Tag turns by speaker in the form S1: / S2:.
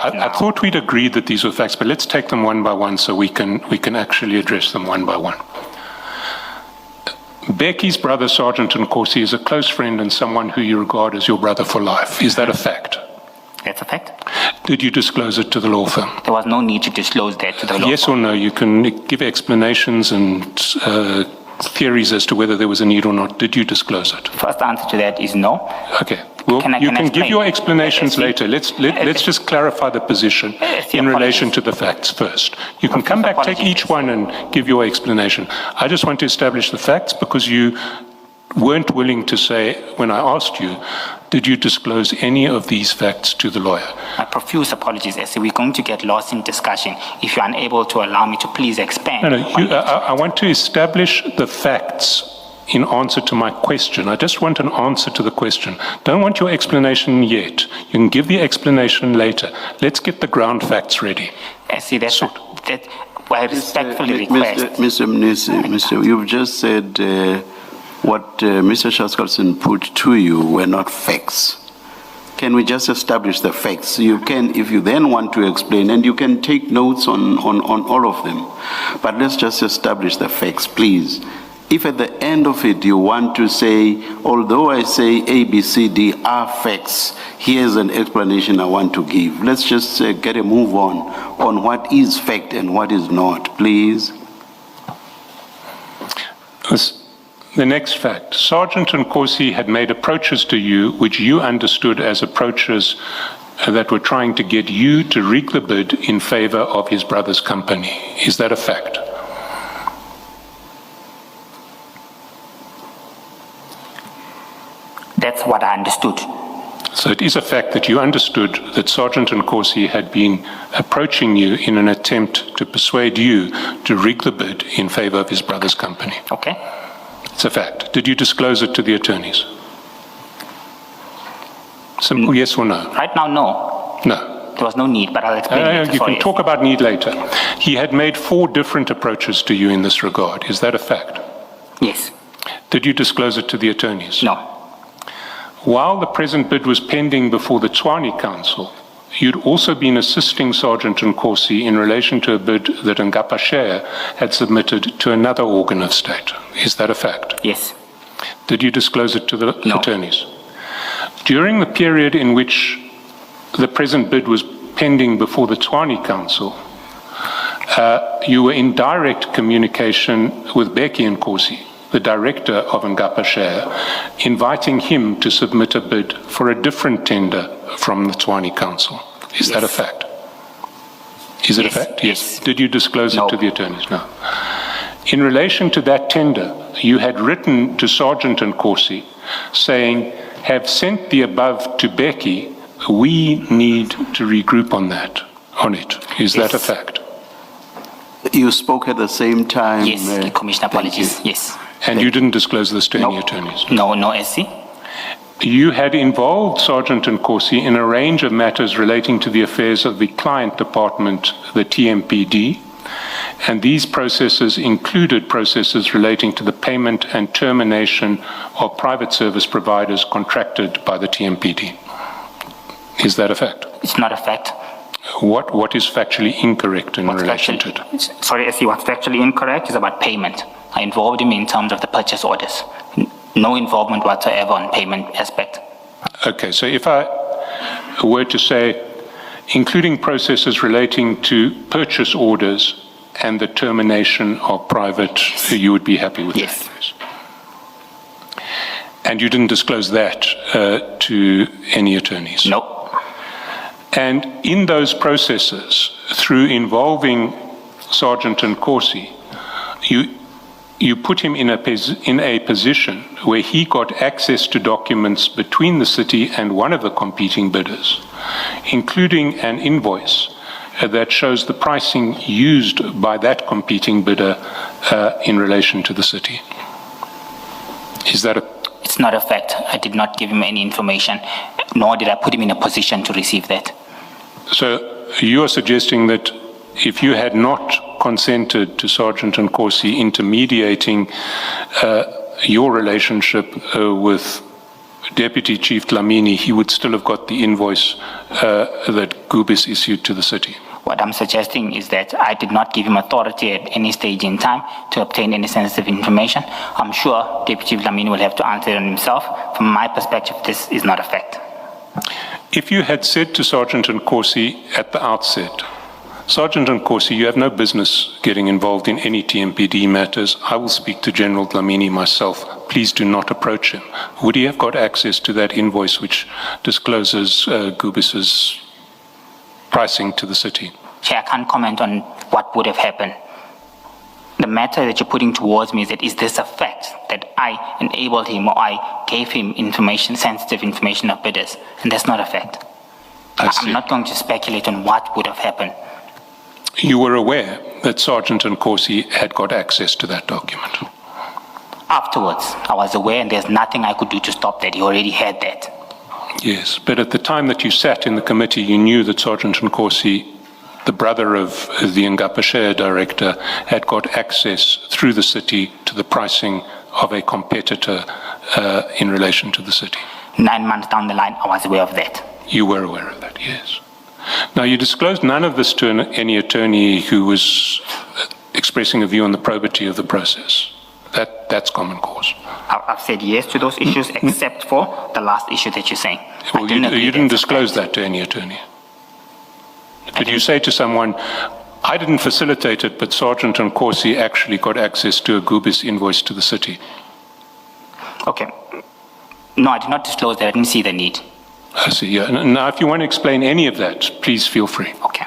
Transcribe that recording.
S1: I thought we'd agreed that these were facts, but let's take them one by one so we can actually address them one by one. Becky's brother, Sergeant Nkosi, is a close friend and someone who you regard as your brother for life. Is that a fact?
S2: That's a fact.
S1: Did you disclose it to the law firm?
S2: There was no need to disclose that to the law firm.
S1: Yes or no? You can give explanations and theories as to whether there was a need or not. Did you disclose it?
S2: First answer to that is no.
S1: Okay. Well, you can give your explanations later. Let's just clarify the position in relation to the facts first. You can come back, take each one and give your explanation. I just want to establish the facts because you weren't willing to say, when I asked you, did you disclose any of these facts to the lawyer?
S2: My profuse apologies, Essie. We're going to get lost in discussion if you're unable to allow me to please expand.
S1: No, I want to establish the facts in answer to my question. I just want an answer to the question. Don't want your explanation yet. You can give the explanation later. Let's get the ground facts ready.
S2: Essie, that I respectfully request.
S3: Mr. Mnisi, you've just said what Mr. Shaskalson put to you were not facts. Can we just establish the facts? You can, if you then want to explain, and you can take notes on all of them. But let's just establish the facts, please. If at the end of it you want to say, although I say A, B, C, D are facts, here's an explanation I want to give. Let's just get a move on what is fact and what is not, please.
S1: The next fact, Sergeant Nkosi had made approaches to you which you understood as approaches that were trying to get you to rig the bid in favor of his brother's company. Is that a fact?
S2: That's what I understood.
S1: So it is a fact that you understood that Sergeant Nkosi had been approaching you in an attempt to persuade you to rig the bid in favor of his brother's company.
S2: Okay.
S1: It's a fact. Did you disclose it to the attorneys? Simple yes or no?
S2: Right now, no.
S1: No.
S2: There was no need, but I'll explain later.
S1: You can talk about need later. He had made 4 different approaches to you in this regard. Is that a fact?
S2: Yes.
S1: Did you disclose it to the attorneys?
S2: No.
S1: While the present bid was pending before the Tshwane Council, you'd also been assisting Sergeant Nkosi in relation to a bid that Ngapa Share had submitted to another organ of state. Is that a fact?
S2: Yes.
S1: Did you disclose it to the
S2: No.
S1: attorneys? During the period in which the present bid was pending before the Tshwane Council, you were in direct communication with Becky Nkosi, the director of Ngapa Share, inviting him to submit a bid for a different tender from the Tshwane Council. Is that a fact? Is it a fact? Yes. Did you disclose it to the attorneys? No. In relation to that tender, you had written to Sergeant Nkosi saying, have sent the above to Becky, we need to regroup on it. Is that a fact?
S3: You spoke at the same time.
S2: Yes, Commissioner, apologies. Yes.
S1: And you didn't disclose this to any attorneys?
S2: No, SC.
S1: You had involved Sergeant Nkosi in a range of matters relating to the affairs of the client department, the TMPD, and these processes included processes relating to the payment and termination of private service providers contracted by the TMPD. Is that a fact?
S2: It's not a fact.
S1: What is factually incorrect in relation to it?
S2: Sorry, SC, what's factually incorrect is about payment. I involved him in terms of the purchase orders. No involvement whatsoever on payment aspect.
S1: Okay, so if I were to say, including processes relating to purchase orders and the termination of private, you would be happy with
S2: yes.
S1: that? And you didn't disclose that to any attorneys?
S2: No.
S1: And in those processes, through involving Sergeant Nkosi, you put him in a position where he got access to documents between the city and one of the competing bidders, including an invoice that shows the pricing used by that competing bidder in relation to the city. Is that a...
S2: It's not a fact. I did not give him any information, nor did I put him in a position to receive that.
S1: So you are suggesting that if you had not consented to Sergeant Nkosi intermediating your relationship with Deputy Chief Dlamini, he would still have got the invoice that Gubis issued to the city.
S2: What I'm suggesting is that I did not give him authority at any stage in time to obtain any sensitive information. I'm sure Deputy Chief Dlamini will have to answer it himself. From my perspective, this is not a fact.
S1: If you had said to Sergeant Nkosi at the outset, Sergeant Nkosi, you have no business getting involved in any TMPD matters. I will speak to General Dlamini myself. Please do not approach him. Would he have got access to that invoice which discloses Gubis's pricing to the city?
S2: Chair, I can't comment on what would have happened. The matter that you're putting towards me is that, is this a fact that I enabled him or I gave him information, sensitive information of bidders? And that's not a fact. I'm not going to speculate on what would have happened.
S1: You were aware that Sergeant Nkosi had got access to that document?
S2: Afterwards, I was aware, and there's nothing I could do to stop that. He already had that.
S1: Yes, but at the time that you sat in the committee, you knew that Sergeant Nkosi, the brother of the Ngapa Share director, had got access through the city to the pricing of a competitor in relation to the city.
S2: 9 months down the line, I was aware of that.
S1: You were aware of that, yes. Now, you disclosed none of this to any attorney who was expressing a view on the probity of the process. That's common cause.
S2: I've said yes to those issues, except for the last issue that you're saying.
S1: Well, you didn't disclose that to any attorney. Did you say to someone, I didn't facilitate it, but Sergeant Nkosi actually got access to a Gubis invoice to the city?
S2: Okay. No, I did not disclose that. I didn't see the need.
S1: I see, yeah. Now, if you want to explain any of that, please feel free.
S2: Okay.